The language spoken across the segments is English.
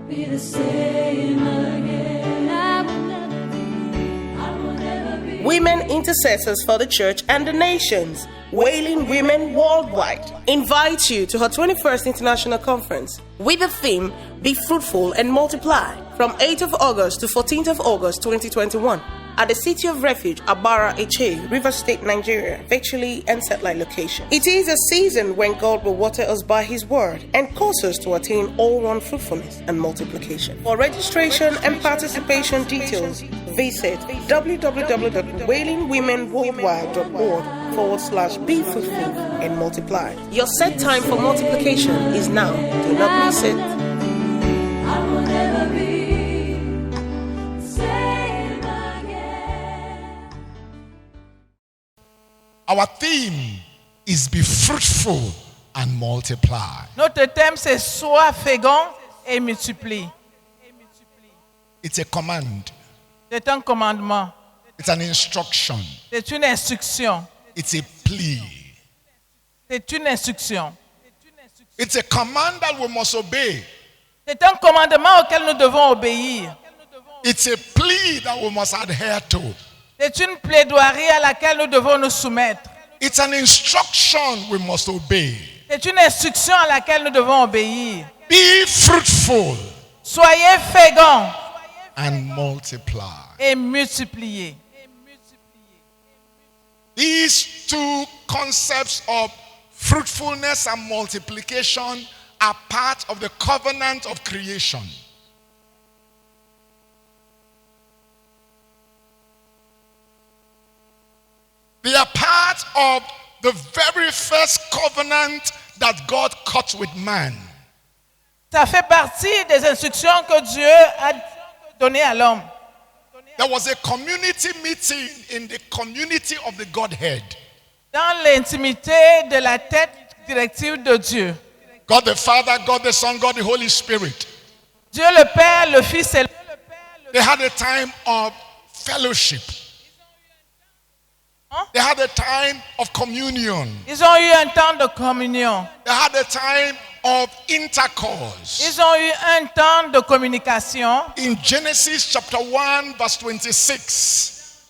be the same again. I will never be. Women intercessors for the church and the nations, Wailing Women Worldwide, invites you to her 21st International Conference with the theme, Be Fruitful and Multiply, from 8th of August to 14th of August 2021 at the City of Refuge, Abara Eche, River State, Nigeria, virtually and satellite location. It is a season when God will water us by His word and cause us to attain all-round fruitfulness and multiplication. For registration and participation details, visit www.wailingwomenworldwide.org/be fruitful and multiply. Your set time for multiplication is now. Do not miss it. I will never be same again. Our theme is be fruitful and multiply. Notre thème, c'est sois fécond et multiplie. It's a command. C'est un commandement. It's an instruction. C'est une instruction. It's a plea. C'est une instruction. It's a command that we must obey. C'est un commandement auquel nous devons obéir. It's a plea that we must adhere to. C'est une plaidoirie à laquelle nous devons nous soumettre. It's an instruction we must obey. C'est une instruction à laquelle nous devons obéir. Be fruitful Soyez féconds and multiply. et multipliez. These two concepts of fruitfulness and multiplication are part of the covenant of creation. They are part of the very first covenant that God cut with man. Ça fait partie des instructions que Dieu a données à l'homme. There was a community meeting in the community of the Godhead. Dans l'intimité de la tête directive de Dieu. God the Father, God the Son, God the Holy Spirit. Dieu le Père, le Fils et le... They had a time of fellowship. They had a time of communion. Ils ont eu un temps de communion. They had a time of intercourse. Ils ont eu un temps de communication. In Genesis chapter 1 verse 26,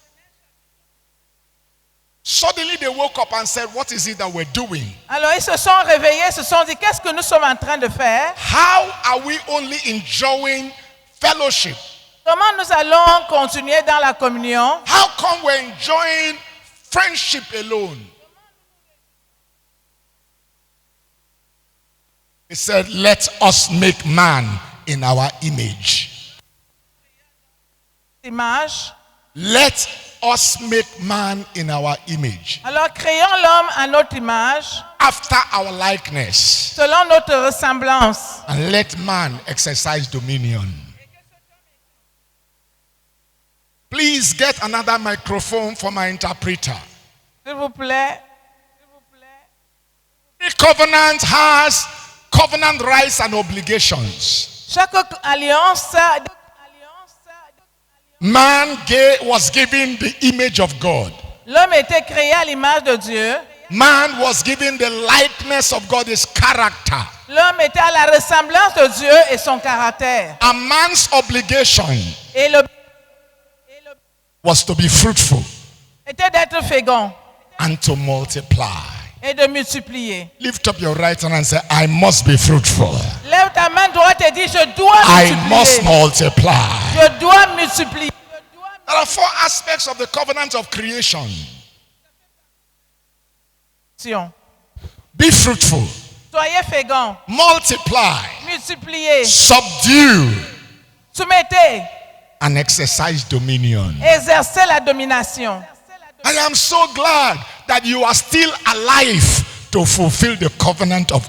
suddenly they woke up and said, what is it that we're doing? Alors ils se sont réveillés, se sont dit, qu'est-ce que nous sommes en train de faire? How are we only enjoying fellowship? Comment nous allons continuer dans la communion? How come we're enjoying friendship alone? He said, let us make man in our image. Image. Let us make man in our image. Alors créons l'homme à notre image, After our likeness. selon notre ressemblance. And let man exercise dominion. Please get another microphone for my interpreter. S'il vous plaît. The covenant has covenant rights and obligations. Chaque alliance Man was given the image of God. l'homme était créé à l'image de Dieu. Man was given the likeness of God, his character. L'homme était à la ressemblance de Dieu et son caractère. A man's obligation Et le was to be fruitful était d'être fécond and to multiply. et de multiplier. Lift up your right hand and say, I must be fruitful. Lève ta main droite et dis, je dois I must multiplier. multiply. Je dois multiplier. There are four aspects of the covenant of creation. Be fruitful, Soyez féconds, multiply, multipliez, subdue, soumettez, and exercise dominion. exercez la domination. I am so glad that you are still alive to fulfill the covenant of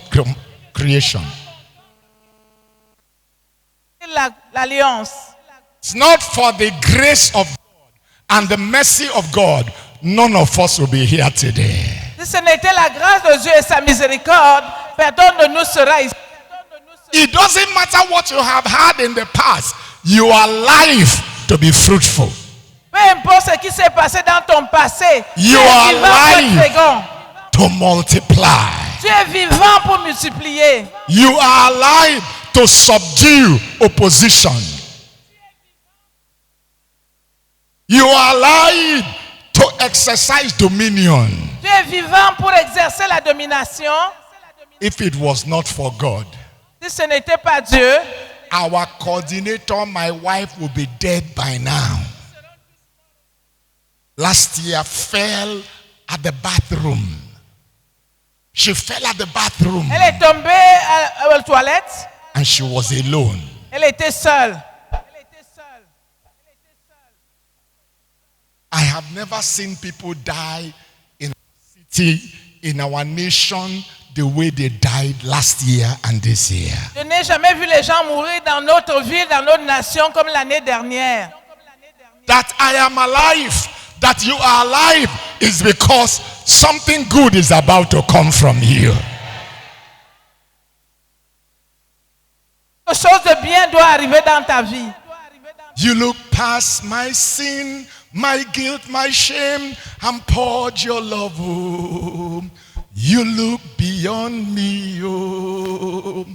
creation. L'alliance. It's not for the grace of God and the mercy of God, none of us will be here today. Si ce n'était la grâce de Dieu et sa miséricorde, personne de nous sera ici. It doesn't matter what you have had in the past, you are alive to be fruitful. Peu importe ce qui s'est passé dans ton passé, You tu es are vivant pour être alive fécond. to multiply. Tu es vivant pour multiplier. You are alive to subdue opposition. You are alive to exercise dominion. Tu es vivant pour exercer la domination. If it was not for God, Si ce n'était pas Dieu, our coordinator, my wife, would be dead by now. Last year fell at the bathroom. She fell at the bathroom elle est tombée aux toilettes. and she was alone. Elle était seule. I have never seen people die in our city, in our nation, the way they died last year and this year. Je n'ai jamais vu les gens mourir dans notre ville, dans notre nation comme l'année dernière. That I am alive, that you are alive, is because something good is about to come from you. Quelque chose de bien doit arriver dans ta vie. You look past my sin, my guilt, my shame, and poured your love. Oh. You look beyond me. Oh.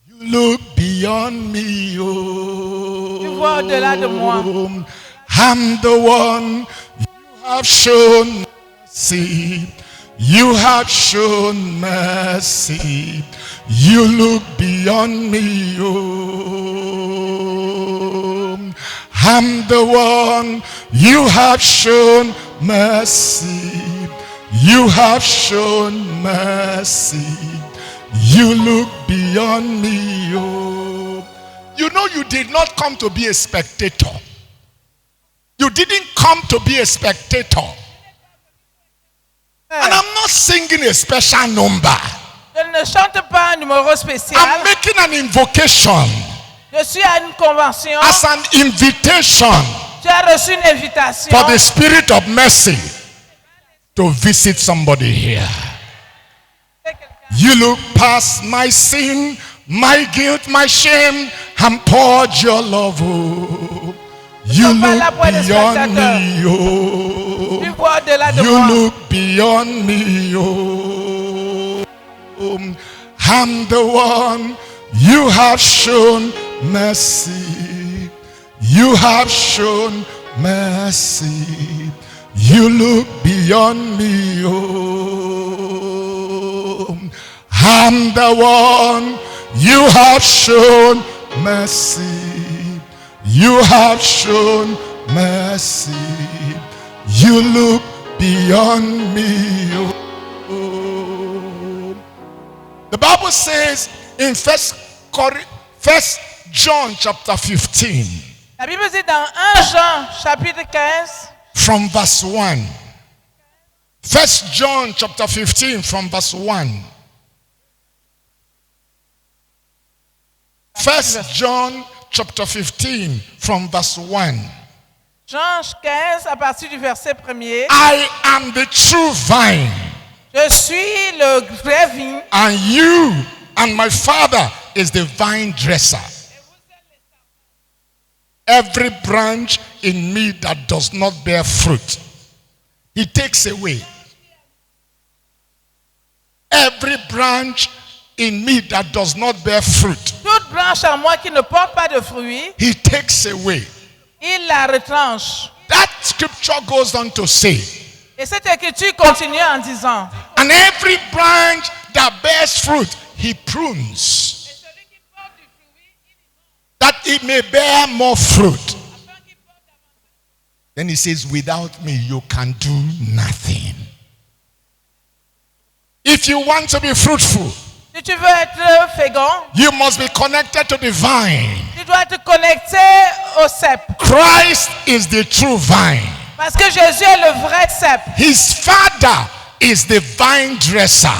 You look beyond me. Oh. Tu vois au-delà de moi. I'm the one you have shown mercy. You have shown mercy. You look beyond me. Oh. I'm the one you have shown mercy. You have shown mercy. You look beyond me. Oh. You know you did not come to be a spectator. You didn't come to be a spectator. And I'm not singing a special number. Je ne chante pas un numéro spécial. I'm making an invocation Je suis à une convention. as an invitation Tu as reçu une invitation. for the Spirit of mercy to visit somebody here. You look past my sin, my guilt, my shame, and poured your love. Oh. You look beyond me. Oh. Tu vois au-delà de You moi. look beyond me. Oh. I'm the one you have shown mercy. You have shown mercy. You look beyond me. Oh. I'm the one you have shown mercy. You have shown mercy. You look beyond me. Oh. The Bible says in First John chapter 15, La Bible dit dans 1 Jean chapitre 15, from verse 1. First John chapter 15 from verse 1. First John chapter 15 from verse 1. Jean 15 à partir du verset 1er. I am the true vine, Je suis le vrai vigne and you and my Father is the vine dresser. Every branch in me that does not bear fruit, he takes away. Every branch in me that does not bear fruit, toute branche en moi qui ne porte pas de fruits, he takes away. il la retranche. That scripture goes on to say, Et cette écriture continue en disant, and every branch that bears fruit, he prunes, that it may bear more fruit. Then he says, without me, you can do nothing. If you want to be fruitful, si tu veux être fécond, you must be connected to the vine. tu dois te connecter au cep. Christ is the true vine. Parce que Jésus est le vrai cep. His Father is the vine dresser.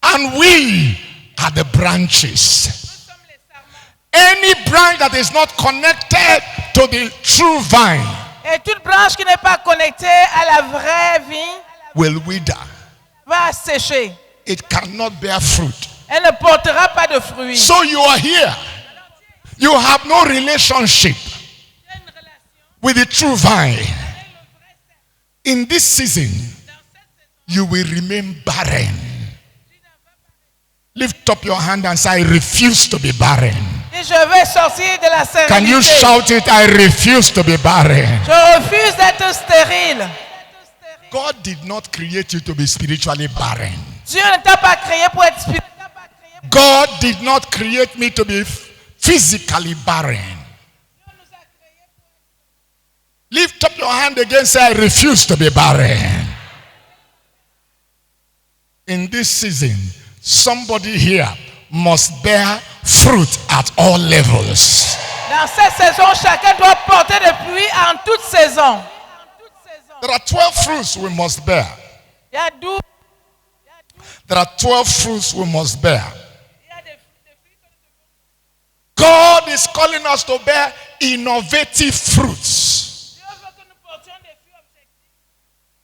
And we are the branches. Any branch that is not connected to the true vine Et toute branche qui n'est pas connectée à la vraie vigne will wither. va sécher. It cannot bear fruit. Elle ne portera pas de fruits. So you are here. You have no relationship with the true vine. In this season, you will remain barren. Lift up your hand and say, I refuse to be barren. Et je vais sortir de la Can you stérilité. shout it? I refuse to be barren. Je refuse d'être stérile. God did not create you to be spiritually barren. Dieu ne t'a pas créé pour être spirituel. God did not create me to be physically barren. Lift up your hand again, say, I refuse to be barren. In this season, somebody here must bear fruit at all levels. Dans cette saison, chacun doit porter des fruits en toute saison. There are 12 fruits we must bear. Il y a 12. There are 12 fruits we must bear. God is calling us to bear innovative fruits.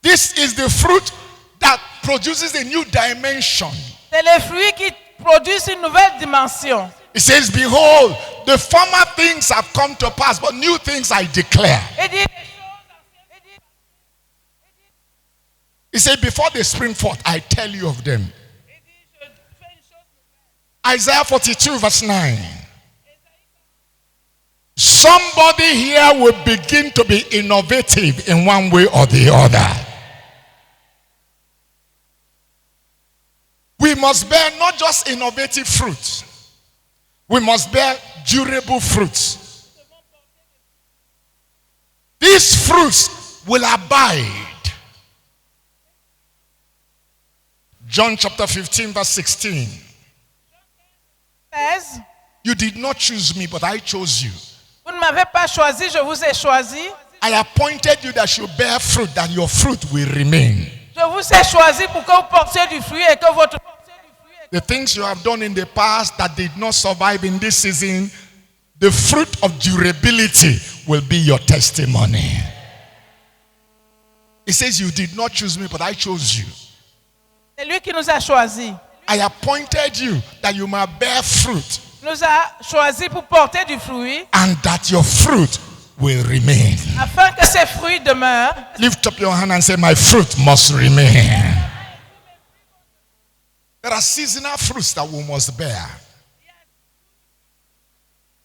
This is the fruit that produces a new dimension. C'est les fruits qui produisent une nouvelle dimension. It says, behold, the former things have come to pass, but new things I declare. Il dit, He said, before they spring forth, I tell you of them. Isaiah 42 verse 9. Somebody here will begin to be innovative in one way or the other. We must bear not just innovative fruits. We must bear durable fruits. These fruits will abide. John chapter 15 verse 16. 16. You did not choose me, but I chose you. Vous ne m'avez pas choisi, je vous ai choisi. I appointed you that you bear fruit, that your fruit will remain. Je vous ai choisi pour que vous portiez du fruit et que votre... The things you have done in the past that did not survive in this season, the fruit of durability will be your testimony. It says you did not choose me, but I chose you. C'est lui qui nous a choisis. I appointed you that you might bear fruit Il nous a choisis pour porter du fruit and that your fruit will remain. afin que ces fruits demeurent. Lift up your hand and say, my fruit must remain. There are seasonal fruits that we must bear.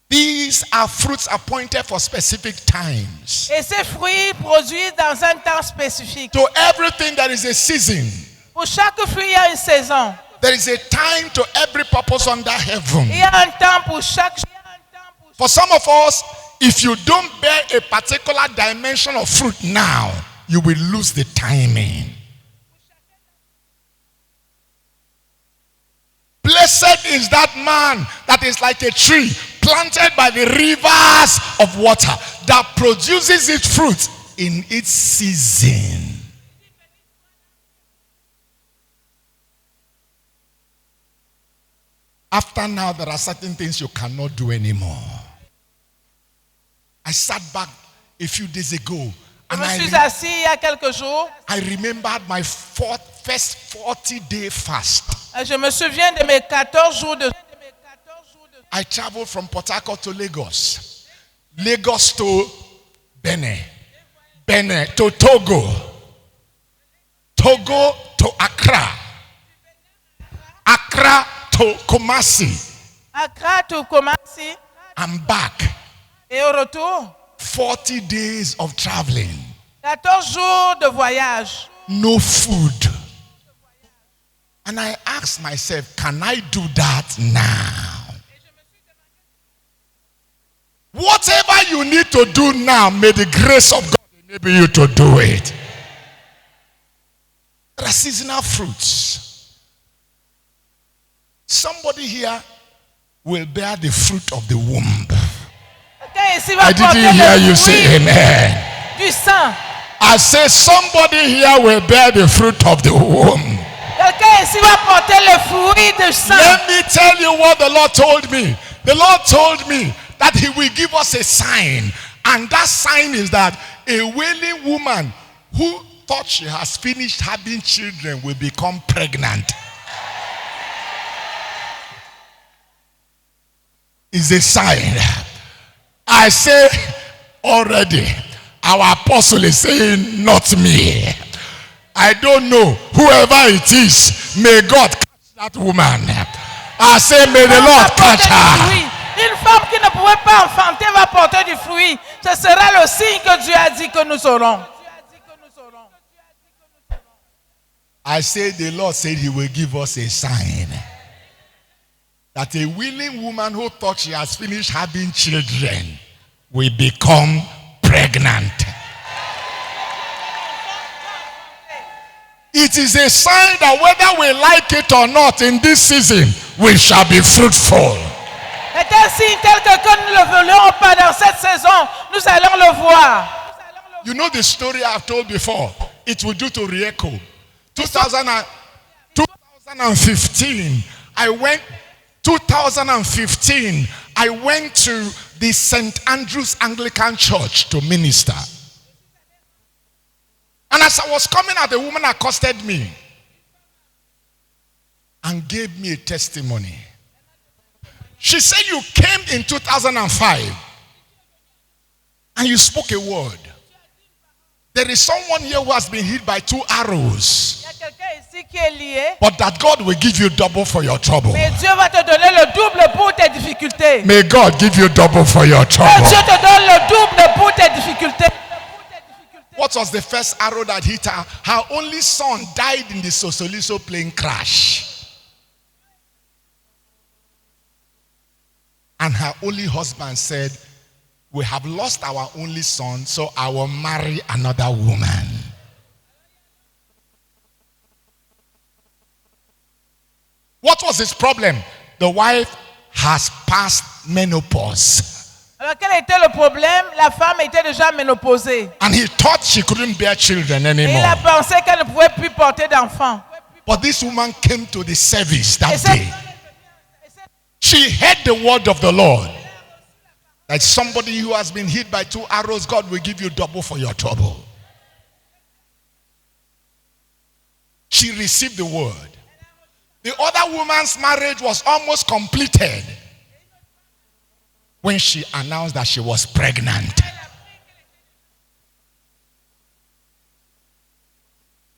These are fruits appointed for specific times. Et ces fruits produisent dans un temps spécifique. To everything there is a season. Pour chaque fruit, il y a une saison. There is a time to every purpose under heaven. Il y a un temps pour chaque chose. For some of us, if you don't bear a particular dimension of fruit now, you will lose the timing. Blessed is that man that is like a tree planted by the rivers of water that produces its fruit in its season. After now, there are certain things you cannot do anymore. I sat back a few days ago Je and me suis assis il y a quelques jours. I remembered my first 40-day fast. Je me souviens de mes 14 jours de... I traveled from Port Harcourt to Lagos. Lagos to Benin. Benin to Togo. Togo to Accra. Accra to Kumasi. Accra, to Kumasi I'm back. et au retour. 40 days of traveling. 14 jours de voyage. No food. And I asked myself, can I do that now? Whatever you need to do now, may the grace of God enable you to do it. There are seasonal fruits. Somebody here will bear the fruit of the womb. Quelqu'un ici va I porter didn't hear le you say fruit amen. du sang. I say somebody here will bear the fruit of the womb. Quelqu'un ici va porter le fruit du sang. Let me tell you what the Lord told me. The Lord told me that he will give us a sign. And that sign is that a wailing woman who thought she has finished having children will become pregnant. Is a sign. I say already, our apostle is saying, not me. I don't know. Whoever it is, may God catch that woman. I say, may the va Lord porter catch du her. fruit. Une femme qui ne pouvait pas enfanter va porter du fruit. Ce sera le signe que Dieu a dit que nous aurons. I say, the Lord said he will give us a sign that a willing woman who thought she has finished having children will become pregnant. It is a sign that whether we like it or not in this season, we shall be fruitful. C'est un signe tel que nous ne le voulions ou pas dans cette saison, nous allons le voir. You know the story I've told before. It will do to Rieko. 2015, I went to the St. Andrew's Anglican Church to minister. And as I was coming out, a woman accosted me and gave me a testimony. She said, you came in 2005 and you spoke a word. There is someone here who has been hit by 2 arrows. Il y a quelqu'un ici qui est lié. But that God will give you double for your trouble. Mais Dieu va te donner le double pour tes difficultés. May God give you double for your Que trouble. Dieu te donne le double pour tes difficultés. What was the first arrow that hit her? Her only son died in the Sosoliso plane crash. And her only husband said, we have lost our only son, so I will marry another woman. What was his problem? The wife has passed menopause. Alors quel était le problème? La femme était déjà ménopausée. And he thought she couldn't bear children Et il anymore. a pensé qu'elle ne pouvait plus porter d'enfants. But this woman came to the service Et that cette, day. She heard the word of the Lord. That somebody who has been hit by 2 arrows, God will give you double for your trouble. She received the word. The other woman's marriage was almost completed when she announced that she was pregnant.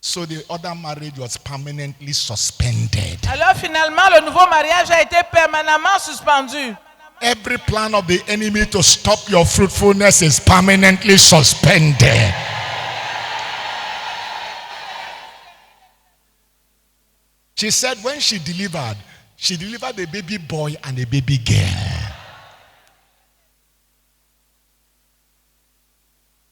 So the other marriage was permanently suspended. alors finalement, le nouveau mariage a été permanemment suspendu. Every plan of the enemy to stop your fruitfulness is permanently suspended. She said when she delivered a baby boy and a baby girl.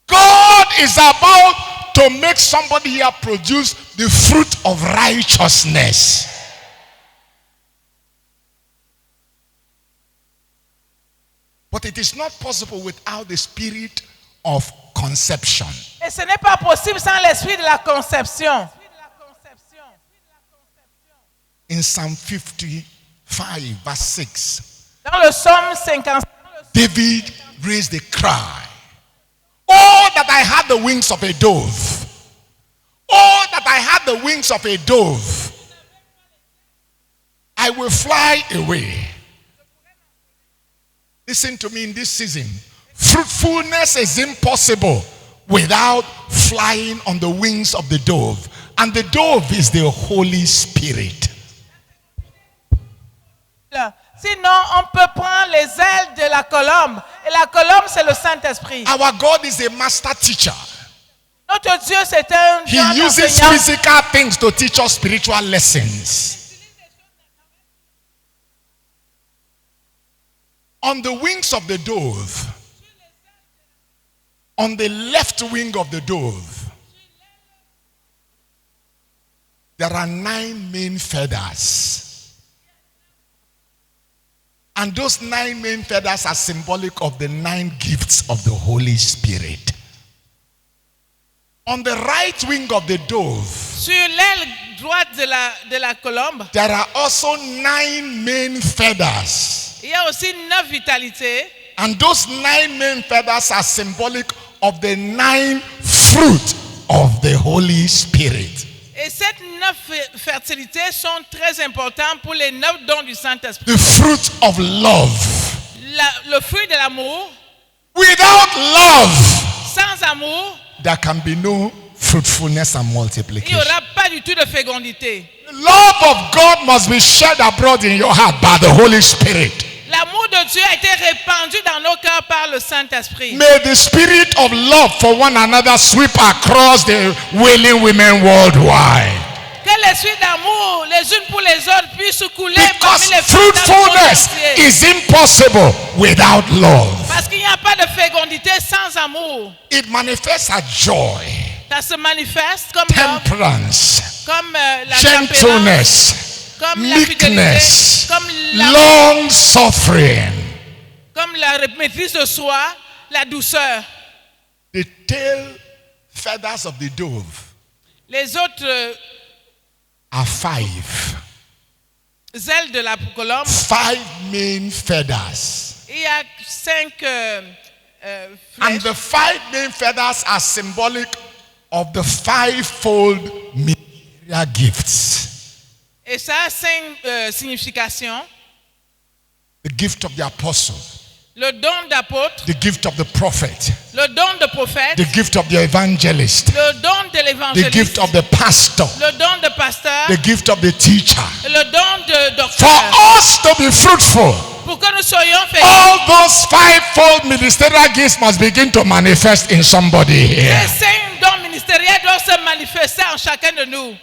God is about to make somebody here produce the fruit of righteousness. But it is not possible without the spirit of conception. Et ce n'est pas possible sans l'esprit de la conception. In Psalm 55, verse 6, Dans le psaume 50, David raised a cry. Oh, that I had the wings of a dove. Oh, that I had the wings of a dove. I will fly away. Listen to me in this season. Fruitfulness is impossible without flying on the wings of the dove. And the dove is the Holy Spirit. sinon on peut prendre les ailes de la colombe. Et la colombe, c'est le Saint-Esprit. Our God is a master teacher. Notre Dieu, c'est un He grand uses enseignant. physical things to teach us spiritual lessons. On the wings of the dove, on the left wing of the dove, there are 9 main feathers. And those 9 main feathers are symbolic of the 9 gifts of the Holy Spirit. On the right wing of the dove, Sur l'aile droite de la colombe, there are also 9 main feathers. il y a aussi 9 vitalités. And those 9 main feathers are symbolic of the 9 fruit of the Holy Spirit. Et ces 9 fertilités sont très importantes pour les 9 dons du Saint-Esprit. The fruit of love. Le fruit de l'amour. Without love, Sans amour, there can be no fruitfulness and Il n'y multiplication. aura pas du tout de fécondité. The love of God must be shed abroad in your heart by the Holy Spirit. L'amour de Dieu a été répandu dans nos cœurs par le Saint-Esprit. May the spirit of love for one another sweep across the Wailing Women worldwide. Que l'esprit d'amour les unes pour les autres puisse couler Because parmi les femmes dans le monde fruitfulness entier. is impossible without love. Parce qu'il n'y a pas de fécondité sans amour. It manifests as joy, Ça se manifeste comme l'homme, temperance, comme la tempérance, gentleness, comme la fidélité, meekness, comme la, long suffering. comme la maîtrise de soi, la douceur. The tail feathers of the dove Les autres are 5. ailes de la colombe, 5 main feathers. il y a 5 And flèches. the 5 main feathers are symbolic of the 5-fold ministerial gifts. Et ça a 5 significations. The gift of the apostle, Le don d'apôtre, the gift of the prophet, le don de prophète, the gift of the evangelist, le don de the l'évangéliste, gift of the pastor, le don de pasteur, the gift of the teacher. le don de For docteur. us to be fruitful, Pour que nous soyons féconds, all those 5-fold ministerial gifts must begin to manifest in somebody here. les 5 dons ministériels doivent se manifester en chacun de nous.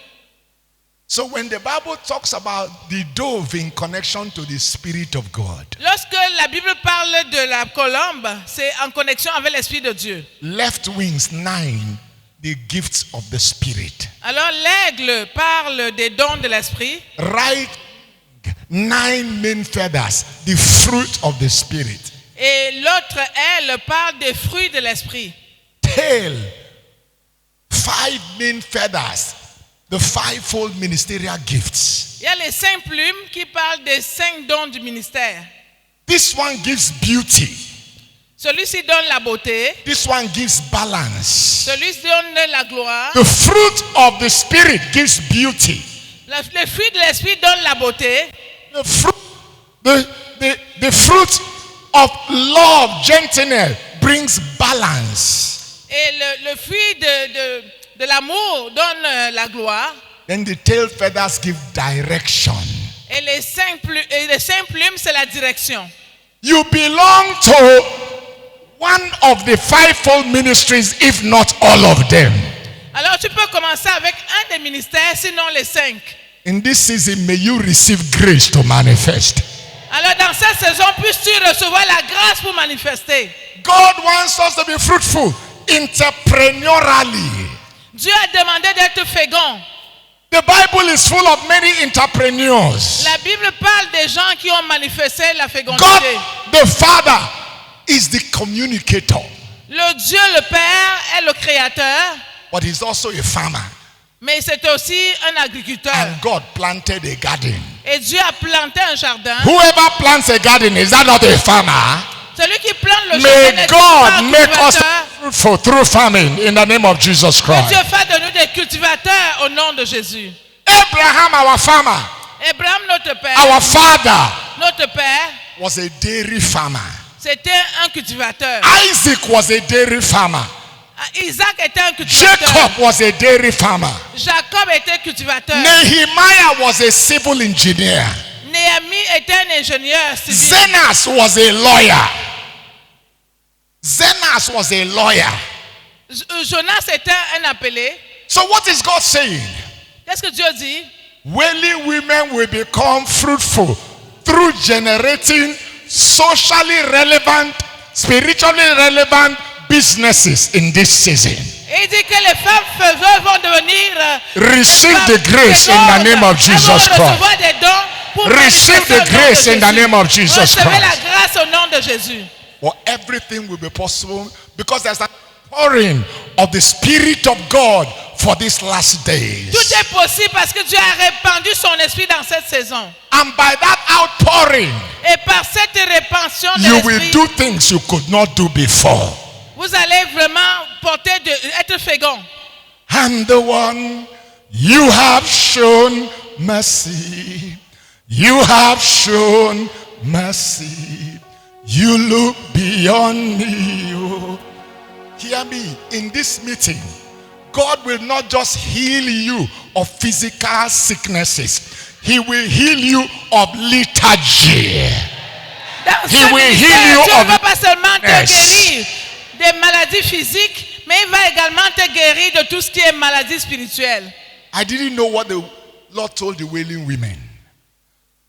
So when the Bible talks about the dove in connection to the Spirit of God, Lorsque la Bible parle de la colombe, c'est en connexion avec l'Esprit de Dieu. left wings 9, the gifts of the Spirit. Alors l'aigle parle des dons de l'Esprit. Right, 9 main feathers, the fruit of the Spirit. Et l'autre aile parle des fruits de l'Esprit. Tail, 5 main feathers, the 5-fold ministerial gifts. Il y a les 5 plumes qui parlent des 5 dons du ministère. This one gives beauty. Celui-ci donne la beauté. This one gives balance. Celui-ci donne la gloire. The fruit of the Spirit gives beauty. Le fruit de l'Esprit donne la beauté. The fruit of love, gentleness brings balance. Et le fruit de l'amour donne la gloire. Then the tail feathers give direction. Et les 5 plumes, c'est la direction. You belong to one of the 5-fold ministries, if not all of them. Alors tu peux commencer avec un des ministères, sinon les 5. In this season, may you receive grace to manifest. Alors dans cette saison, puisses-tu recevoir la grâce pour manifester. God wants us to be fruitful entrepreneurially. Dieu a demandé d'être fécond. The Bible is full of many entrepreneurs. La Bible parle des gens qui ont manifesté la God, fécondité. the Father, is the communicator, Le Dieu, le Père, est le créateur, but he's also a farmer. mais c'est aussi un agriculteur. And God planted a garden. Et Dieu a planté un jardin. Whoever plants a garden, is that not a farmer? Celui qui plante le May jardin n'est-il pas God un make us cultivateur? fruitful through farming in the name of Jesus Que Dieu Christ. fasse de nous des cultivateurs au nom de Jésus. Abraham, our farmer, Abraham, notre père, our father, notre père, was a dairy farmer. c'était un cultivateur. Isaac was a dairy farmer. Isaac était un cultivateur. Jacob was a dairy farmer. Jacob était cultivateur. Nehemiah was a civil engineer. Néhémie était un ingénieur civil. Zenas was a lawyer. Zenas was a lawyer. Jonas était un appelé. So what is God saying? Qu'est-ce que Dieu dit? Wailing women will become fruitful through generating socially relevant, spiritually relevant businesses in this season. Il dit que les femmes faiseuses vont devenir Receive the grace in the name of Jesus Christ. recevoir des dons pour Receive manifester the au nom grace de in the Jésus. name of Jesus Recevez la Christ. grâce au nom de Jésus. Well, everything will be possible because there's an pouring of the Spirit of God for these last days. Tout est possible parce que Dieu a répandu son esprit dans cette saison. And by that outpouring, Et par cette répansion de you will l'esprit, do things you could not do before. vous allez vraiment être fécond. I'm the one you have shown mercy. You have shown mercy. You look beyond me. Oh. Hear me. In this meeting, God will not just heal you of physical sicknesses. He will heal you of lethargy. Dans He ce will ministère, heal you Dieu ne of va pas seulement te Yes. guérir des maladies physiques, mais il va également te guérir de tout ce qui est maladie spirituelle. I didn't know what the Lord told the wailing women.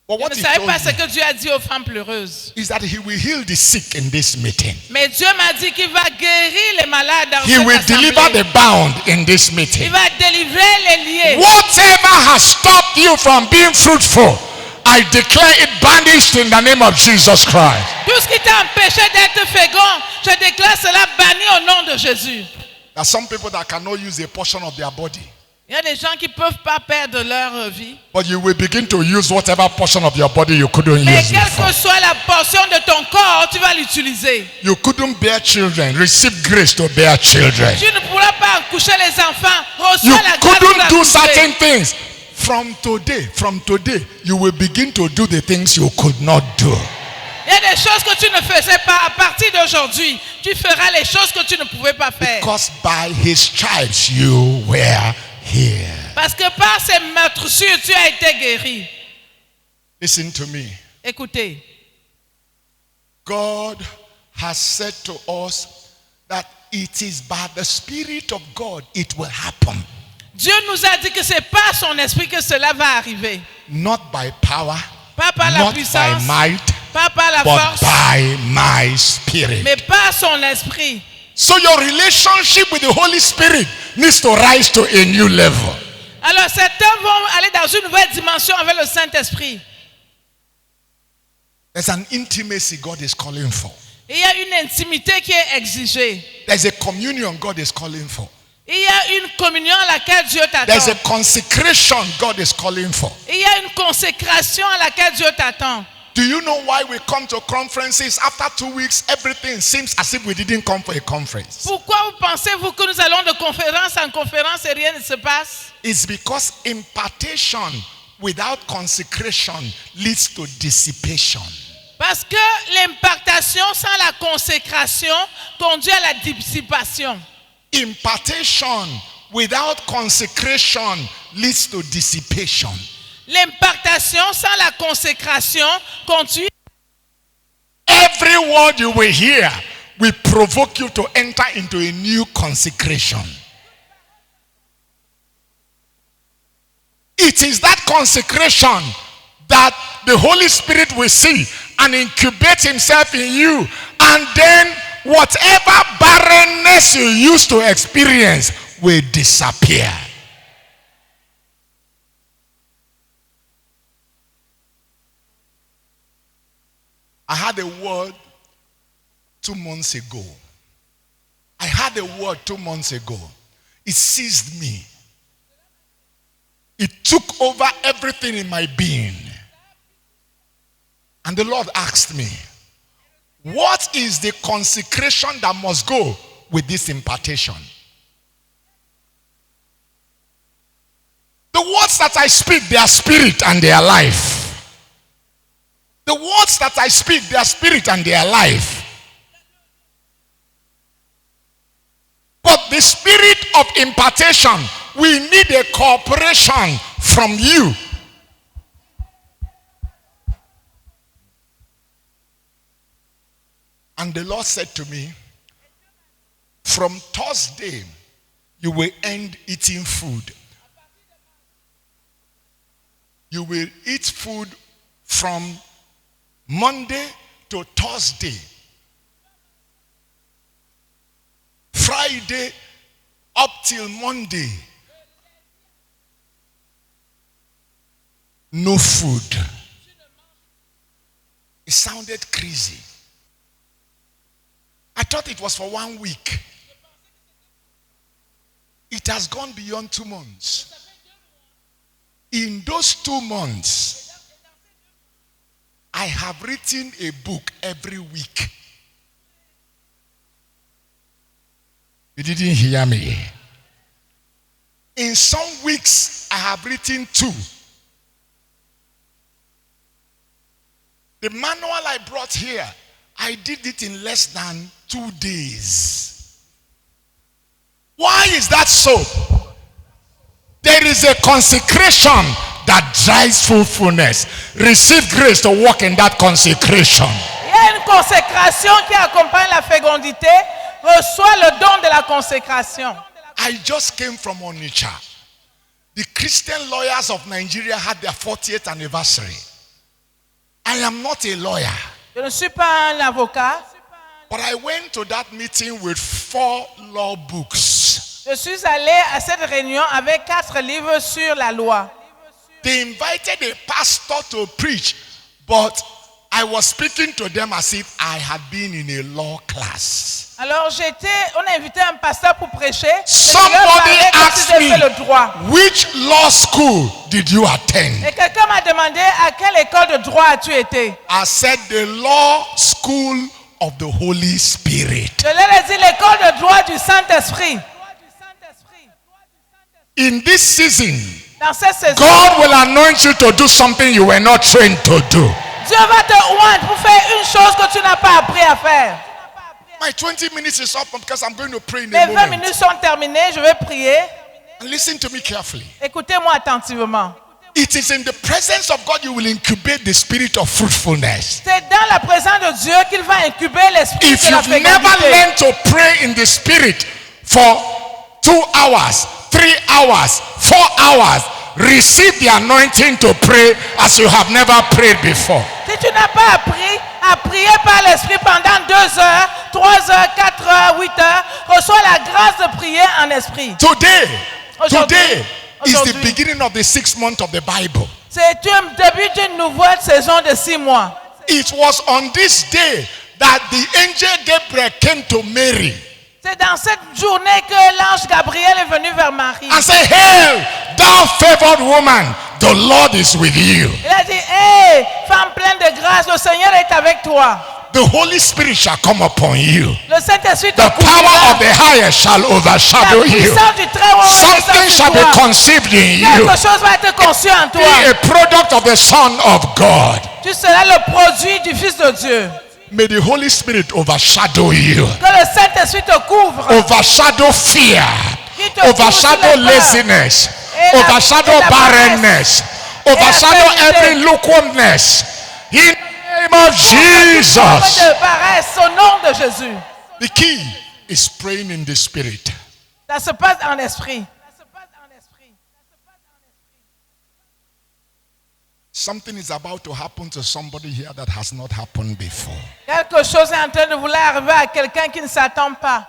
But Je what ne he savais told pas ce me que Dieu a dit aux femmes pleureuses. is that he will heal the sick in this meeting. Mais Dieu m'a dit qu'il va guérir les malades dans He cette will deliver assemblée. the bound in this Il meeting. va délivrer les liés. Whatever has stopped you from being fruitful, I declare it banished in the name of Jesus Christ. Tout ce qui t'a empêché d'être fécond, je déclare cela banni au nom de Jésus. There are some people that cannot use a portion of their body, Il y a des gens qui ne peuvent pas perdre leur vie. but you will begin to use whatever portion of your body you couldn't Mais use quelle before. que soit la portion de ton corps, tu vas l'utiliser. You couldn't bear children. Receive grace to bear children. Tu ne pourras pas accoucher les enfants. You Reçois la grâce pour couldn't do accoucher. certain things. From today, you will begin to do the things you could not do. Il y a des choses que tu ne faisais pas. À partir d'aujourd'hui, tu feras les choses que tu ne pouvais pas faire. Because by his stripes you were healed. Parce que par ces meurtrissures, tu as été guéri. Listen to me. Écoutez, God has said to us that it is by the Spirit of God it will happen. Dieu nous a dit que c'est par son esprit que cela va arriver. Not by power, Pas par la not puissance, by might, pas par la but force, by my Spirit. mais par son esprit. So your relationship with the Holy Spirit needs to rise to a new level. Alors certains vont aller dans une nouvelle dimension avec le Saint-Esprit. There's an intimacy God is calling for. Il y a une intimité qui est exigée. There's a communion God is calling for. Il y a une communion à laquelle Dieu There's a t'attend. consecration God is calling for. Il y a une consécration à laquelle Dieu t'attend. Do you know why we come to conferences? After 2 weeks, everything seems as if we didn't come for a conference. Pourquoi vous pensez-vous que nous allons de conférence en conférence et rien ne se passe? It's because impartation without consecration leads to dissipation. Parce que l'impartation sans la consécration conduit à la dissipation. Impartation without consecration leads to dissipation. L'impartation sans la consécration conduit. Every word you will hear will provoke you to enter into a new consecration. It is that consecration that the Holy Spirit will see and incubate himself in you, and then whatever barrenness you used to experience will disappear. I had a word 2 months ago. I had a word 2 months ago. It seized me. It took over everything in my being. And the Lord asked me, what is the consecration that must go with this impartation? The words that I speak, they are spirit and they are life. The words that I speak, they are spirit and they are life. But the spirit of impartation, we need a cooperation from you. And the Lord said to me, from Thursday, you will end eating food. You will eat food from Monday to Thursday. Friday up till Monday. No food. It sounded crazy. I thought it was for 1 week. It has gone beyond 2 months. In those 2 months, I have written a book every week. You didn't hear me. In some weeks, I have written 2. The manual I brought here, I did it in less than 2 days. Why is that so? There is a consecration that drives fruitfulness. Receive grace to walk in that consecration. Il y a une consécration qui accompagne la fécondité. Reçois le don de la consécration. I just came from Onitsha. The Christian lawyers of Nigeria had their 40th anniversary. I am not a lawyer, Je ne suis pas un avocat. but I went to that meeting with 4 law books. Je suis allé à cette réunion avec 4 livres sur la loi. They invited a pastor to preach, but I was speaking to them as if I had been in a law class. Alors on a invité un pasteur pour prêcher. Et Somebody je leur parlais comme si asked j'ai fait le droit. me, which law school did you attend? Et quelqu'un m'a demandé à quelle école de droit as-tu été? I said the law school of the Holy Spirit. Je leur ai dit l'école de droit du Saint-Esprit. In this season, Dans cette saison, God will anoint you to do something you were not trained to do. Dieu va te oindre pour faire une chose que tu n'as pas appris à faire. My 20 minutes is up because I'm going to pray in Mes a 20 moment. minutes sont terminées, je vais prier. And listen to me carefully. Écoutez-moi attentivement. It is in the presence of God you will incubate the spirit of fruitfulness. C'est dans la présence de Dieu qu'il va incuber l'esprit If de la you've never fécondité. learned to pray in the spirit for 2 hours, 3 hours, 4 hours, receive the anointing to pray as you have never prayed before. Si tu n'as pas appris à prier par l'esprit pendant 2 heures, 3 heures, 4 heures, 8 heures, reçois la grâce de prier en esprit. Today is the Aujourd'hui. beginning of the 6th month of the Bible. C'est un début d'une nouvelle saison de 6 mois. It was on this day that the angel Gabriel came to Mary C'est dans cette journée que l'ange Gabriel est venu vers Marie. and said, "Hail, thou favored woman, the Lord is with you. Il a dit, hé, femme pleine de grâce, le Seigneur est avec toi. The Holy Spirit shall come upon you. Le Saint-Esprit te The power couvrira. of the highest shall overshadow La you. puissance du Très-Haut va Something descendre shall sur be toi. conceived in you. Quelque chose va être conçu en toi. Be a product of the Son of God. Tu seras le produit du Fils de Dieu. May the Holy Spirit overshadow you. Que le Saint-Esprit te couvre. Overshadow fear. Qui te couvre Overshadow sous les peurs. laziness. Et la- Overshadow et la barrenness. Overshadow faiblesse. every lukewarmness. In the name of Jesus. De paresse au nom de Jésus. The key is praying in the Spirit. Ça se passe en esprit. Something is about to happen to somebody here that has not happened before. Quelque chose est en train de vouloir arriver à quelqu'un qui ne s'attend pas.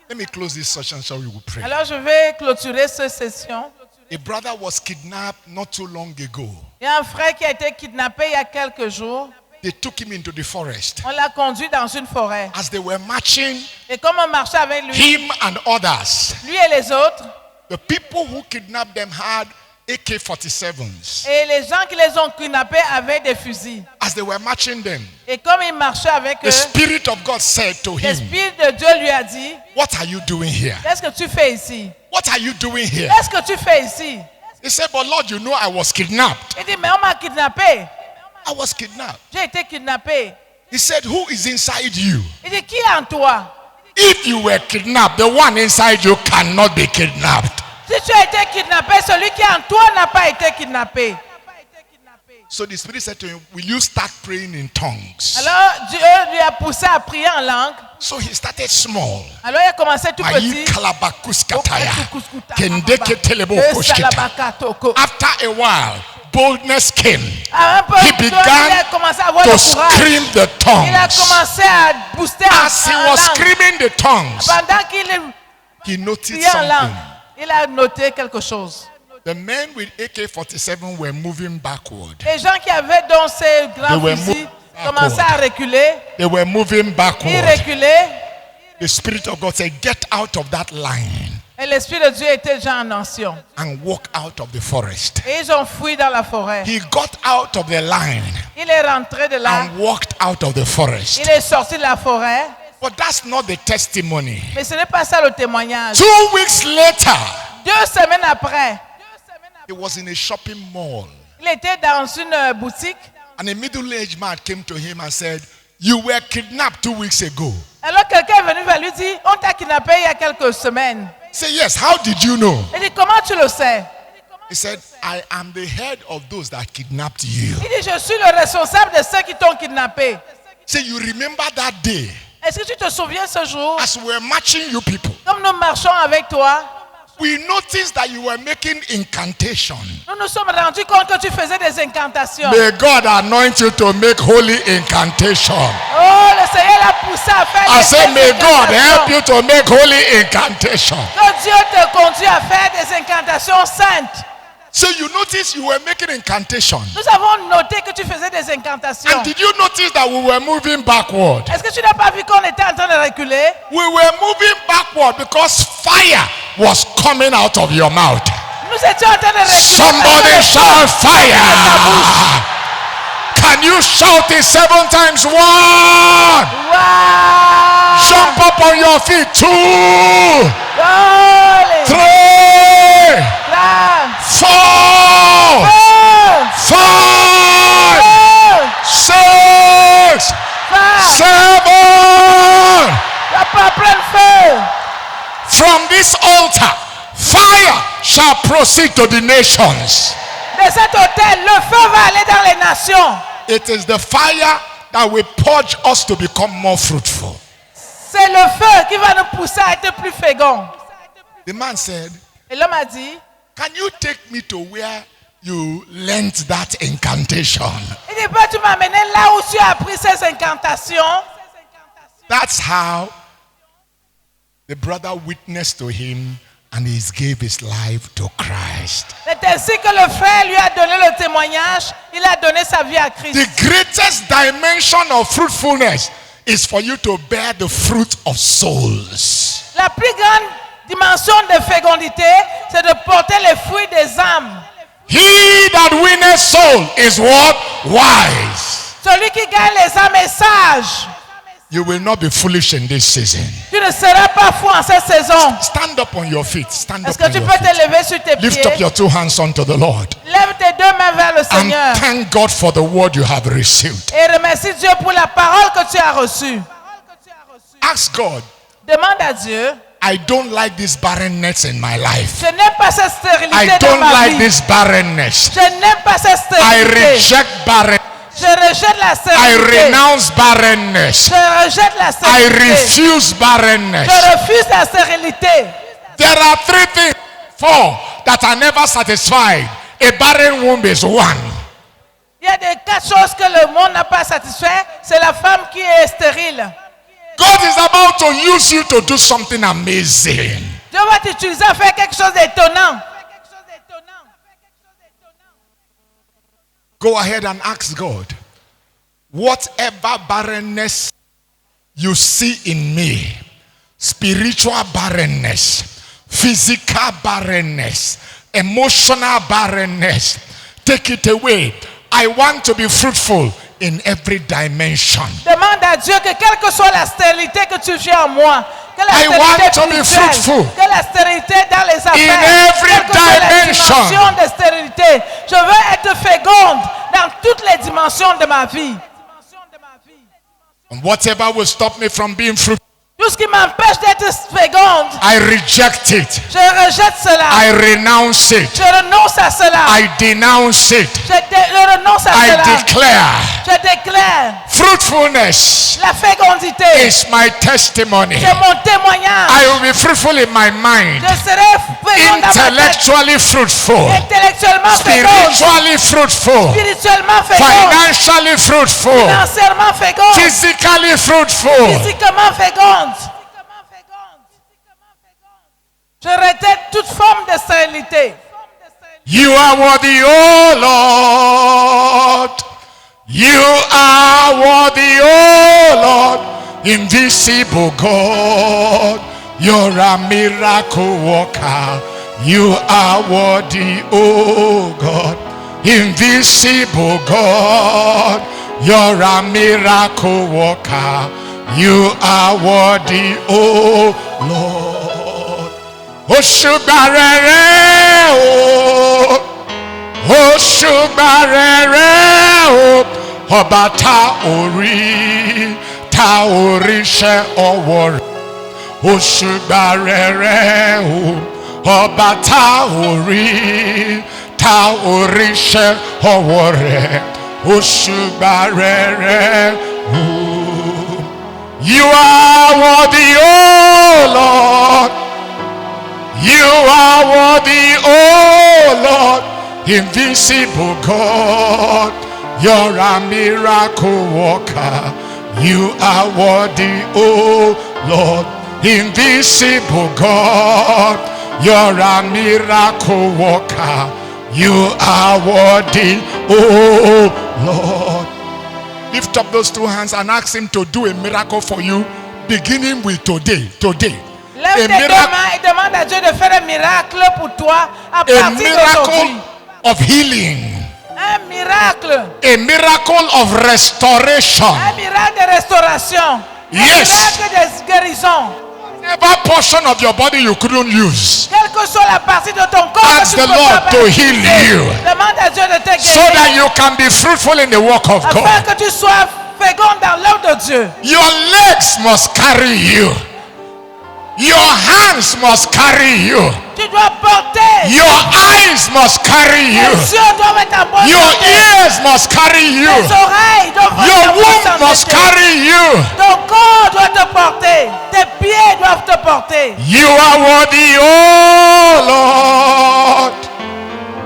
Let me close this session so we will pray. Alors je vais clôturer cette session. A brother was kidnapped not too long ago. Il y a un frère qui a été kidnappé il y a quelques jours. They took him into the forest. On l'a conduit dans une forêt. As they were marching, Et comme on marchait avec lui, him and others, lui et les autres, the people who kidnapped them had AK-47s. et les gens qui les ont kidnappés avaient des fusils. As they were marching them, Et comme il marchait avec the eux, Spirit of God said to him, l'Esprit de Dieu lui a dit, "What are you doing here? qu'est-ce que tu fais ici? What are you doing here?" Qu'est-ce que tu fais ici? He said, "But Lord, you know I was kidnapped. Il dit, mais on m'a kidnappé. I was kidnapped." J'ai été kidnappé. He said, "Who is inside you? Il dit, qui est en toi? If you were kidnapped, the one inside you cannot be kidnapped." Si tu as été kidnappé, celui qui est en toi n'a pas été kidnappé. So the Spirit said to him, "Will you start praying in tongues?" Alors Dieu lui a poussé à prier en langue. So he started small. Alors il a commencé tout Ayi petit. kalabakuskataya. Kendeke telebokoshkita. After a while, boldness came. Un peu, He il began a commencé à avoir to le courage. scream the Il a tongues. commencé à booster en, As he en was langue. screaming the tongues, Pendant qu'il he noticed priait en langue, something. il a noté quelque chose. The men with AK-47 were moving backward. Les gens qui avaient donc ces grands They were fusils moving commençaient à reculer. They were moving Ils backward. reculaient. The Spirit of God said, "Get out of that line Et l'Esprit de Dieu était déjà en action. and walk out of the forest." Et ils ont fui dans la forêt. He got out of the line Il est rentré de là. and walked out of the forest. Il est sorti de la forêt. But that's not the testimony. Mais ce n'est pas ça le témoignage. 2 weeks later, 2 semaines après, he was in a shopping mall. il était dans une boutique. And a middle-aged man came to him and said, "You were kidnapped 2 weeks ago. Alors quelqu'un est venu vers lui et dit, on t'a kidnappé il y a quelques semaines. Say, yes, how did you know? Il dit, comment tu le sais? He said, I am the head of those that kidnapped you. Il dit, je suis le responsable de ceux qui t'ont kidnappé. Say, you remember that day Est-ce que tu te souviens ce jour, as we were matching you people? comme nous marchons avec toi, We noticed that you were making incantation. nous nous sommes rendus compte que tu faisais des incantations. May God anoint you to make holy incantation. Oh, le Seigneur l'a poussé à faire I des say, may God help incantations. you to make holy incantation. Que Dieu te conduit à faire des incantations saintes. So you noticed you were making incantation. Nous avons noté que tu faisais des incantations. And did you notice that we were moving backward? Est-ce que tu n'as pas vu qu'on était en train de reculer? We were moving backward because fire was coming out of your mouth. Nous étions en train de reculer. Somebody parce que le shout feu était dans ta bouche. fire. Can you shout it 7 times? 1. Wow! Jump up on your feet. 2, Allez! 3, Là! 4, Feu! 5, Feu! 6, Feu! 7. La pas plein de feu! From this altar, fire shall proceed to the nations. De cet hôtel, le feu va aller dans les nations. It is the fire that will purge us to become more fruitful. C'est le feu qui va nous pousser à être plus féconds. The man said, Et l'homme a dit, can you take me to where you learned that incantation? il dit, peux-tu m'amener là où tu as appris ces incantations? That's how the brother witnessed to him and he gave his life to Christ. C'est ainsi que le frère lui a donné le témoignage. Il a donné sa vie à Christ. The greatest dimension of fruitfulness is for you to bear the fruit of souls. La plus grande dimension de fécondité, c'est de porter les fruits des âmes. He that winneth soul is what? Wise. Celui qui gagne les âmes est sage. You will not be foolish in this season. Tu ne seras pas fou en cette saison. Stand up on your feet. Stand Est-ce up que on tu your peux te feet. lever sur tes Lift up pieds? your 2 hands unto the Lord. Lève tes 2 mains vers le And Seigneur. thank God for the word you have received. Et remercie Dieu pour la parole que tu as reçue. Ask God, Demande à Dieu. I don't like this barrenness in my life. Je n'aime pas cette stérilité I dans don't ma like vie. this barrenness. Je n'aime pas cette I stérilité. reject barrenness. Je rejette la I stérilité. renounce barrenness. Je rejette la I stérilité. refuse barrenness. Je refuse la stérilité. There are 3 things, 4 that are never satisfied. A barren womb is one. Il y a des 4 choses que le monde n'a pas satisfait. C'est la femme qui est stérile. God is about to use you to do something amazing. Dieu va t'utiliser à faire quelque chose d'étonnant. Go ahead and ask God, whatever barrenness you see in me, spiritual barrenness, physical barrenness, emotional barrenness, take it away. I want to be fruitful in every dimension. Demande à Dieu que quelle que soit la stérilité que tu vis en moi, que la I want to stérilité be spirituelle, fruitful que la stérilité dans les affaires, every quelle que soit la dimension. dimension de stérilité, je veux être féconde dans toutes les dimensions de ma vie. And whatever will stop me from being fruitful, Tout ce qui m'empêche d'être féconde, I reject it. je rejette cela. I renounce it. Je renonce à cela. I denounce it. Je renonce à I cela. declare Je déclare fruitfulness la fécondité. is my testimony. C'est mon témoignage. I will be fruitful in my mind, Je serai féconde dans ma tête. intellectually fruitful, Intellectuellement féconde. spiritually fruitful, Spirituellement féconde. financially fruitful, Financièrement féconde. physically fruitful. Physiquement féconde. Je rejette toute forme de stérilité. You are worthy, oh Lord. You are worthy, oh Lord. Invisible God. You're a miracle worker. You are worthy, oh God. Invisible God. You're a miracle worker. You are worthy, oh Lord. Oshubarere, oh. Oshubarere, oh. Ọba ta ori she ọwọ́ rẹ̀. òṣùgbà rere o ọba tá ò rí iṣẹ́ ọwọ́ rẹ̀ òṣùgbà rere o. You are worthy, oh Lord. You are worthy, oh Lord. Invincible God, you're a miracle worker. You are worthy, oh Lord. Invisible God, you're a miracle worker. You are worthy, oh Lord. Lift up those two hands and ask him to do a miracle for you, beginning with today. Lève tes deux mains et demande à Dieu de faire un miracle pour toi à A partir miracle d'aujourd'hui. of healing. Un miracle. A miracle of restoration. Un miracle de restauration. Yes. Un miracle de guérison. Whatever portion of your body you couldn't use, Quelle que soit la partie de ton corps ask que tu the peux Lord pas to utiliser, heal you, demande à Dieu de te guérir so that you can be fruitful in the work of afin God. que tu sois fécond dans l'œuvre de Dieu. Your legs must carry you. Your hands must carry you. Tu dois porter. Your eyes must carry you. Les yeux doivent être en bonne Your santé. ears must carry you. Les oreilles doivent être Your en bonne womb santé. must carry you. Ton corps doit te porter. Tes pieds doivent te porter. You are worthy, oh Lord.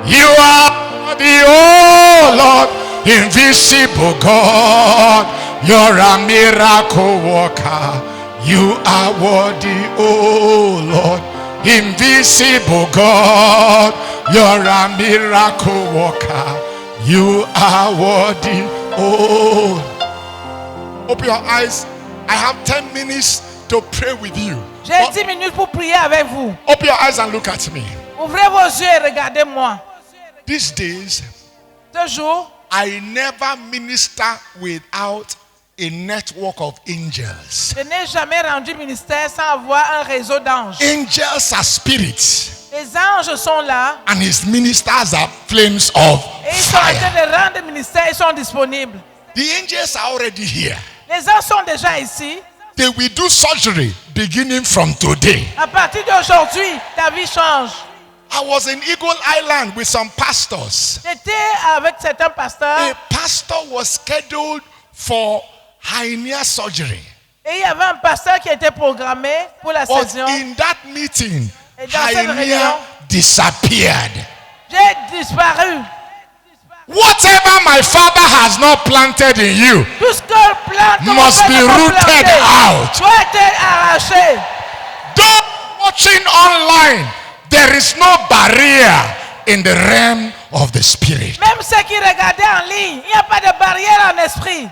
You are worthy, oh Lord. Invisible God, you're a miracle worker. You are worthy, oh Lord. Invisible God, you're a miracle worker. You are worthy, oh. Open your eyes. I have 10 minutes to pray with you. J'ai 10 minutes pour prier avec vous. Open your eyes and look at me. Ouvrez vos yeux et regardez-moi. These days, Ce jour, I never minister without a network of angels. je n'ai jamais rendu ministère sans avoir un réseau d'anges. Angels are spirits, Les anges sont là and his ministers are flames of et ils sont en train fire. de rendre ministère, ils sont disponibles. The angels are already here. Les anges sont déjà ici. They will do surgery beginning from today. À partir d'aujourd'hui, ta vie change. I was in Eagle Island with some pastors. J'étais avec certains pasteurs A pastor was scheduled for hernia surgery. et il y avait un pasteur qui était programmé pour la But session. in that meeting, Et dans cette réunion, hernia disappeared. j'ai disparu. Whatever my father has not planted in you Tout ce que le plant que mon must père be n'a pas rooted planté out. doit être arraché. Those watching online, there is no barrier in the realm of the spirit. Même ceux qui regardaient en ligne, il n'y a pas de barrière en esprit.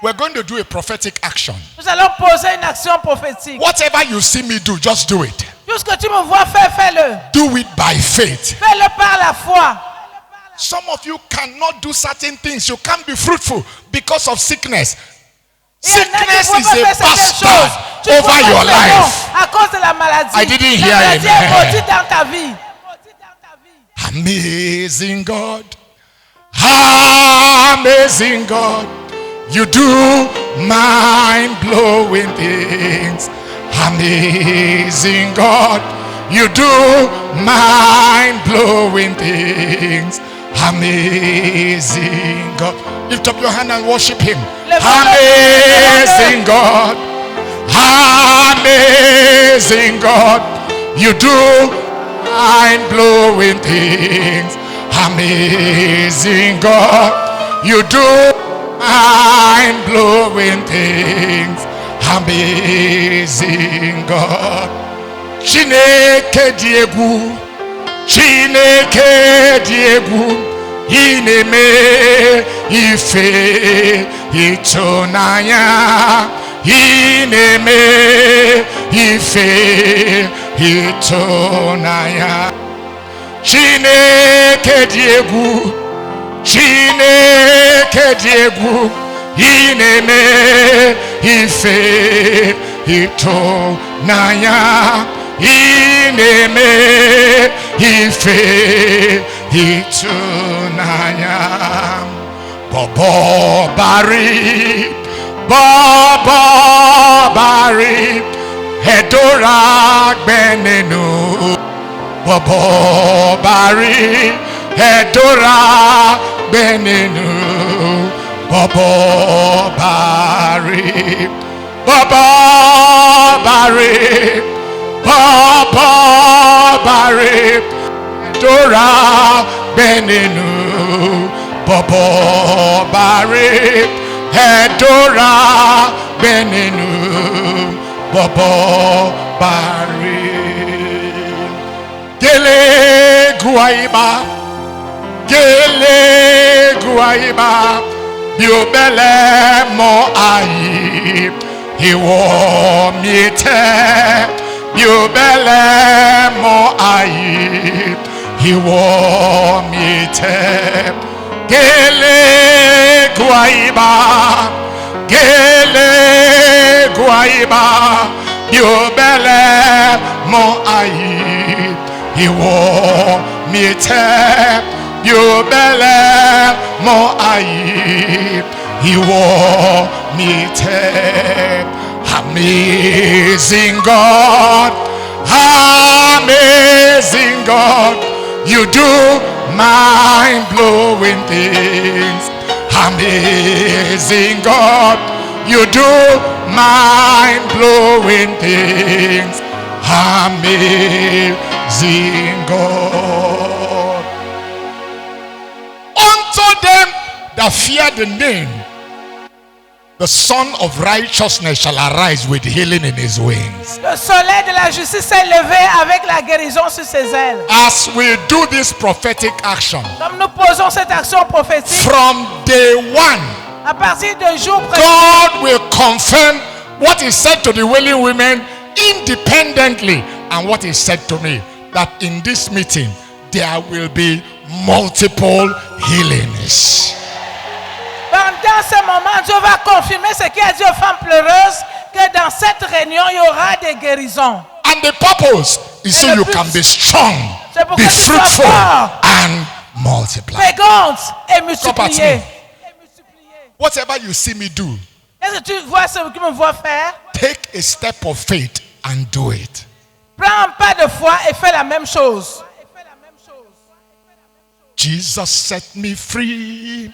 We're going to do a prophetic action. Nous allons poser une action prophétique. Whatever you see me do, just do it. Tout ce que tu me vois faire, fais-le. Do it by faith. Fais-le par la foi. Some of you cannot do certain things. You can't be fruitful because of sickness. Il y en a qui Sickness ne is peuvent pas a faire certaines bastard choses. Tu over peux pas your faire non life. à cause de la maladie. I didn't La hear maladie amen. est maudite dans ta vie. Amazing God. Amazing God. You do mind-blowing things. Amazing God. You do mind-blowing things. Amazing God. Lift up your hand and worship him. Amazing God. Amazing God. You do mind-blowing things. Amazing God. You do mind-blowing things. Amazing God. Chineke dị egwu. Chineke dị egwu. Ị na-eme ife ịtụnanya. Ị na-eme ife ịtụnanya. Chineke dị egwu. Chineke dị egwu. Ị na-eme ife ịtụnanya. Ị na-eme ife ịtụnanya. Bọbọ bari, Edora benenu Bobo bari Edora benenu Bobo bari Bobo bari Bobo bari Edora benenu Bobo bari Edora benenu Bobo bari Gele guaiba Biobele mo ayi Iwo miete Biobele mo ayi Iwo miete Gele guaiba Biobele mo ayi Iwo miete Biobele mo ayi Iwo miete. Amazing God, amazing God, you do mind-blowing things. Amazing God, you do mind-blowing things. Amazing God. Unto them that fear the name, the Son of Righteousness shall arise with healing in his wings. Le soleil de la justice s'est levé avec la guérison sur ses ailes. As we do this prophetic action, Comme nous posons cette action prophétique, from day one, à partir du jour présent, God will confirm what is said to the wailing women independently and what is said to me, that in this meeting there will be multiple healings. pendant ce moment, Dieu va confirmer ce qu'il a dit aux femmes pleureuses, que dans cette réunion, il y aura des guérisons. And the purpose is so And the you can be strong, C'est pour be que tu sois fruitful, fort. and multiply. Féconde et Stop at multipliée. me. Whatever you see me do, Est-ce que tu vois ce que tu me vois faire? take a step of faith and do it. Prends un pas de foi et fais la même chose. Jesus set me free.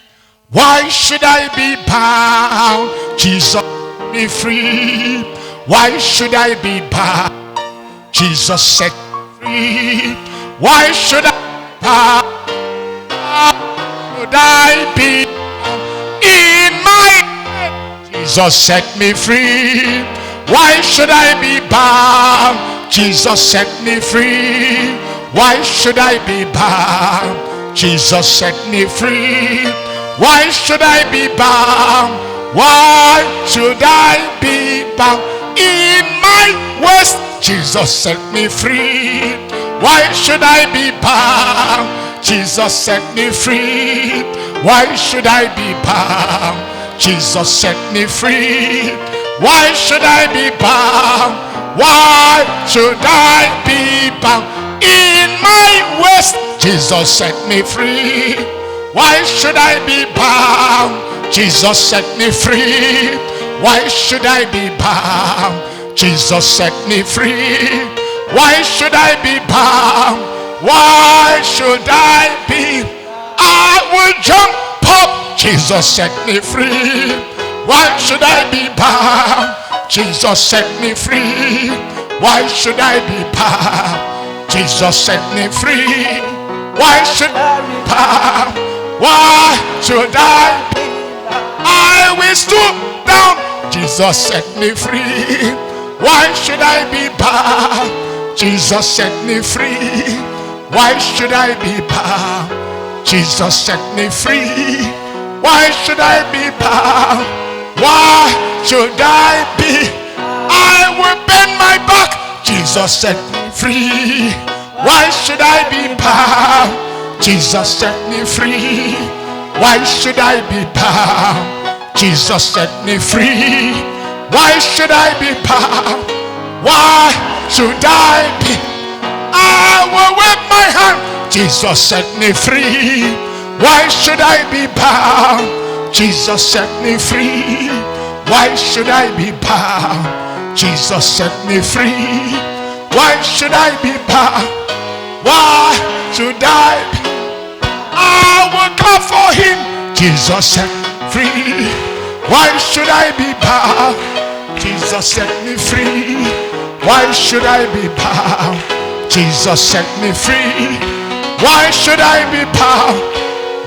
Why should I be bound? Jesus set me free. Why should I be bound? Jesus set me free. Why should I be bound? Should I be bound in my head? Jesus set me free. Why should I be bound? Jesus set me free. Why should I be bound? Jesus set me free. Why should I be bound? Why should I be bound in my waist? Jesus set me free. Why should I be bound? Jesus set me free. Why should I be bound? Jesus set me free. Why should I be bound? Why should I be bound in my waist? Jesus set me free. Why should I be bound? Jesus set me free. Why should I be bound? Jesus set me free. Why should I be bound? Why should I be? I will jump up. Jesus set me free. Why should I be bound? Jesus set me free. Why should I be bound? Jesus set me free. Why should I be bound? Why should I be? I will stoop down. Jesus set me free. Why should I be bound? Jesus set me free. Why should I be bound? Jesus set me free. Why should I be bound? Why should I be? I will bend my back. Jesus set me free. Why should I be bound? Jesus set me free. Why should I be bound? Jesus set me free. Why should I be bound? Why should I be? I will wave my hand. Jesus set me free. Why should I be bound? Jesus set me free. Why should I be bound? Jesus set me free. Why should I be bound? Why should I will clap for him. Jesus set free. Why should I be bound? Jesus set me free. Why should I be bound? Jesus set me free. Why should I be bound?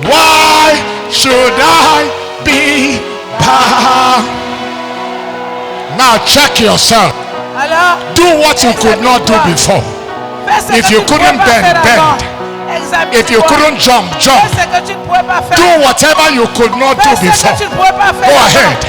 Why should I be bound? Now check yourself. Alors, Do what you could not do before. fais ce If que you tu ne pouvais couldn't pas bend, faire avant. bend. Examine-toi. If you couldn't jump, jump. Fais ce que tu ne pouvais pas faire. Do whatever you could not do Fais ce que before. tu ne pouvais pas faire Go avant. ahead.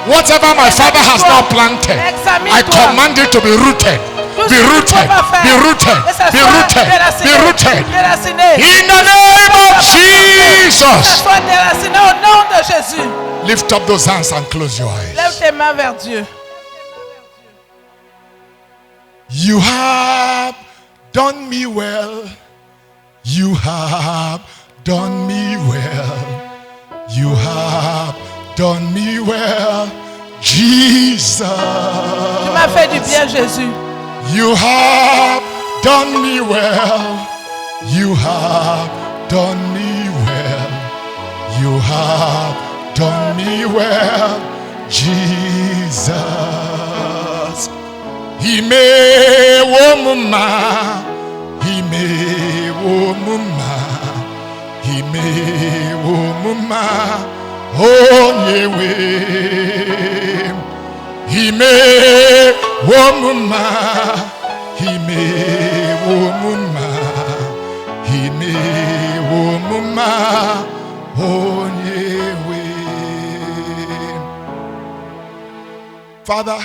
Whatever my father has not planted, I command it to be rooted. Tout ce Be que tu ne rooted. pouvais pas faire. Be rooted. Que ça Be soit rooted. déraciné. Be rooted. Déraciné. In the name of Que ça Jesus. soit déraciné au nom de Jésus. Lift up those hands and close your eyes. Lève tes mains vers Dieu. You have done me well. You have done me well. You have done me well, Jesus. Tu m'as fait du bien, Jésus. You have done me well. You have done me well. You have done me well, Jesus. He may womama. He may womama. He may womama. Oh, yeah. He may womama. He may womama. He may womama. Oh, yeah. Father,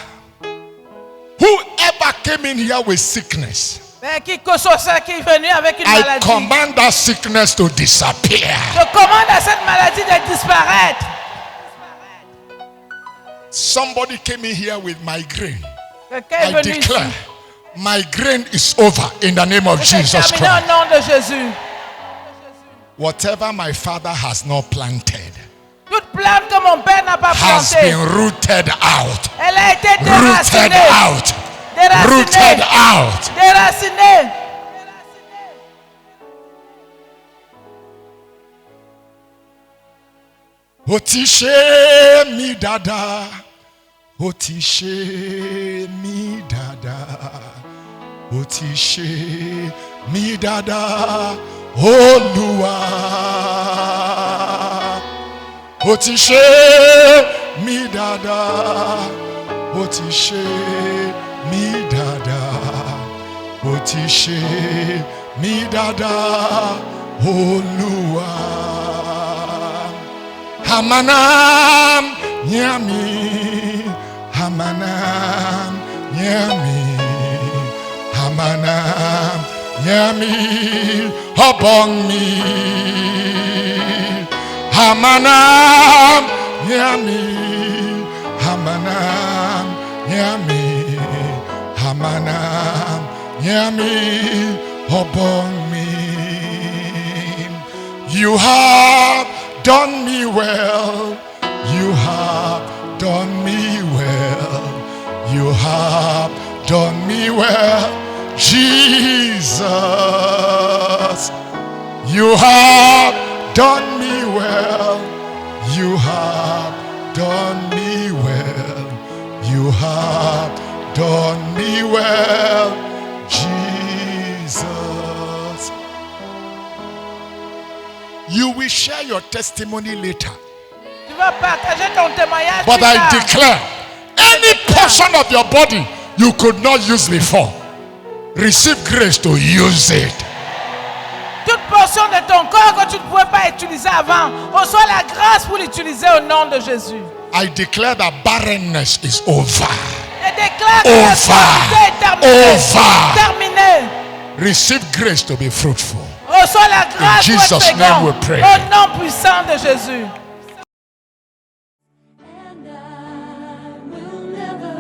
whoever came in here with sickness, Mais qui que ce soit qui est venu avec une I maladie, command that sickness to disappear. je commande à cette maladie de disparaître. Somebody came in here with migraine. Quelqu'un est I venu ici. declare, migraine is over in the name of C'est Jesus terminé au Christ. nom de Jésus. Whatever my father has not planted Toute plante que mon père n'a pas has plantée, been rooted out. elle a été Rooted déracinée. out. Rooted Déracinée. out. Déracinée. Otishe mi dada. Otishe mi dada. Otishe mi dada. Olúwa. Otishe mi dada. Otishe mi dada. Otishe mi dada. Olúwa. Hamanam nyami, Hamanam nyami, Hamanam nyami, upon me. Hamanam nyami, Hamanam nyami, Hamanam nyami, upon me. You have done me well. You have done me well. You have done me well, Jesus. You have done me well. You have done me well. You have done me well, Jesus. You will share your testimony later. Tu vas partager ton témoignage. But plus I tard. declare, any portion of your body you could not use before, receive grace to use it. Toute portion de ton corps que tu ne pouvais pas utiliser avant, reçois la grâce pour l'utiliser au nom de Jésus. I declare that barrenness is over. Et déclare que la stérilité est terminée. Over. Terminée. Receive grace to be fruitful. Reçois la grâce In pour Jesus' être name fécond. we pray. Au nom puissant de Jésus. And I will never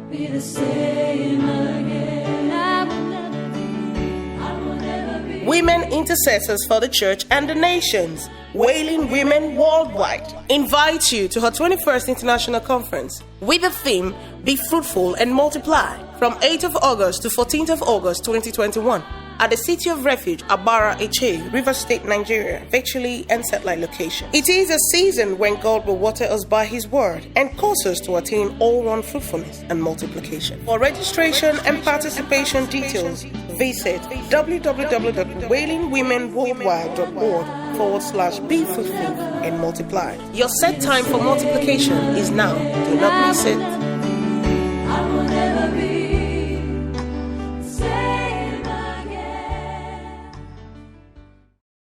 be the same again. I will never be. Women Intercessors for the Church and the Nations, Wailing Women Worldwide, invite you to her 21st International Conference with the theme, Be Fruitful and Multiply, from 8th of August to 14th of August 2021. At the City of Refuge, Abara, Eche, River State, Nigeria, virtually and satellite location. It is a season when God will water us by His word and cause us to attain all-round fruitfulness and multiplication. For registration and participation details, visit www.wailingwomenworldwide.org/be fruitful and multiply. Your set time for multiplication is now. Do not miss it.